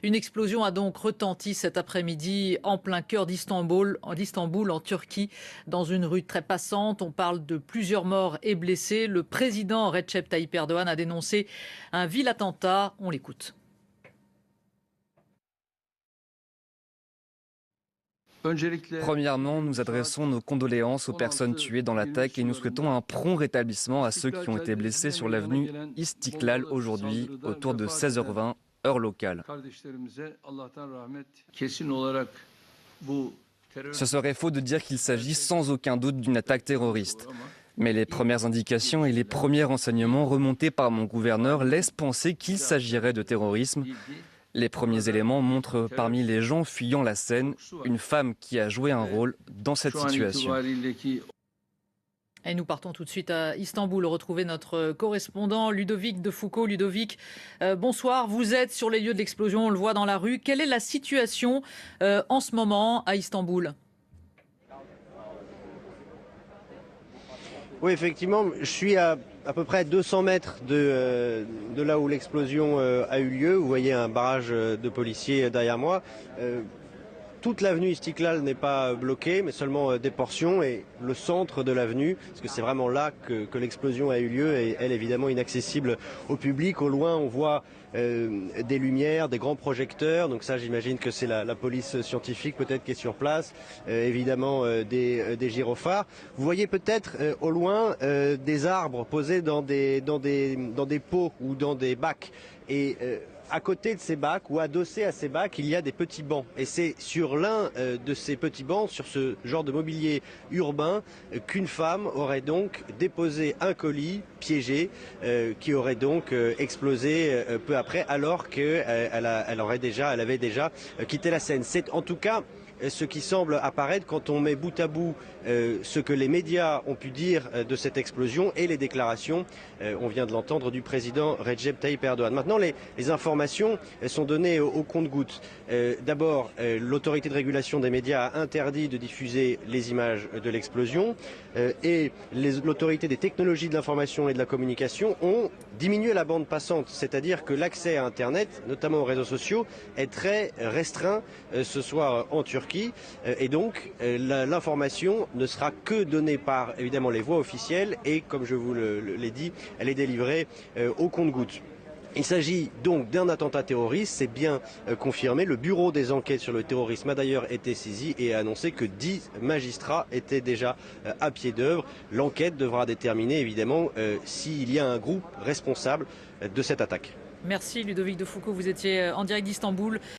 Une explosion a donc retenti cet après-midi en plein cœur d'Istanbul, en Turquie, dans une rue très passante. On parle de plusieurs morts et blessés. Le président Recep Tayyip Erdogan a dénoncé un vil attentat. On l'écoute. Premièrement, nous adressons nos condoléances aux personnes tuées dans l'attaque et nous souhaitons un prompt rétablissement à ceux qui ont été blessés sur l'avenue Istiklal aujourd'hui, autour de 16h20, heure locale. Ce serait faux de dire qu'il s'agit sans aucun doute d'une attaque terroriste. Mais les premières indications et les premiers renseignements remontés par mon gouverneur laissent penser qu'il s'agirait de terrorisme. Les premiers éléments montrent parmi les gens fuyant la scène une femme qui a joué un rôle dans cette situation. Et nous partons tout de suite à Istanbul, retrouver notre correspondant Ludovic de Foucault. Ludovic, bonsoir. Vous êtes sur les lieux de l'explosion, on le voit dans la rue. Quelle est la situation en ce moment à Istanbul ? Oui, effectivement, je suis à peu près 200 mètres de là où l'explosion a eu lieu. Vous voyez un barrage de policiers derrière moi. Toute l'avenue Istiklal n'est pas bloquée, mais seulement des portions et le centre de l'avenue, parce que c'est vraiment là que l'explosion a eu lieu et elle évidemment inaccessible au public. Au loin, on voit des lumières, des grands projecteurs, donc ça j'imagine que c'est la police scientifique peut-être qui est sur place, évidemment des gyrophares. Vous voyez peut-être au loin des arbres posés dans des pots ou dans des bacs. Et à côté de ces bacs ou adossés à ces bacs, il y a des petits bancs. Et c'est sur l'un de ces petits bancs, sur ce genre de mobilier urbain, qu'une femme aurait donc déposé un colis piégé qui aurait donc explosé peu après, alors qu'elle avait déjà quitté la scène. C'est en tout cas ce qui semble apparaître quand on met bout à bout ce que les médias ont pu dire de cette explosion et les déclarations, on vient de l'entendre, du président Recep Tayyip Erdogan. Maintenant, les informations sont données au compte-gouttes. D'abord, l'autorité de régulation des médias a interdit de diffuser les images de l'explosion et l'autorité des technologies de l'information et de la communication ont diminué la bande passante, c'est-à-dire que l'accès à Internet, notamment aux réseaux sociaux, est très restreint ce soir en Turquie et donc l'information ne sera que donnée par évidemment les voies officielles et comme je vous l'ai dit, elle est délivrée au compte-gouttes. Il s'agit donc d'un attentat terroriste, c'est bien confirmé. Le bureau des enquêtes sur le terrorisme a d'ailleurs été saisi et a annoncé que 10 magistrats étaient déjà à pied d'œuvre. L'enquête devra déterminer évidemment s'il y a un groupe responsable de cette attaque. Merci Ludovic de Foucault, vous étiez en direct d'Istanbul.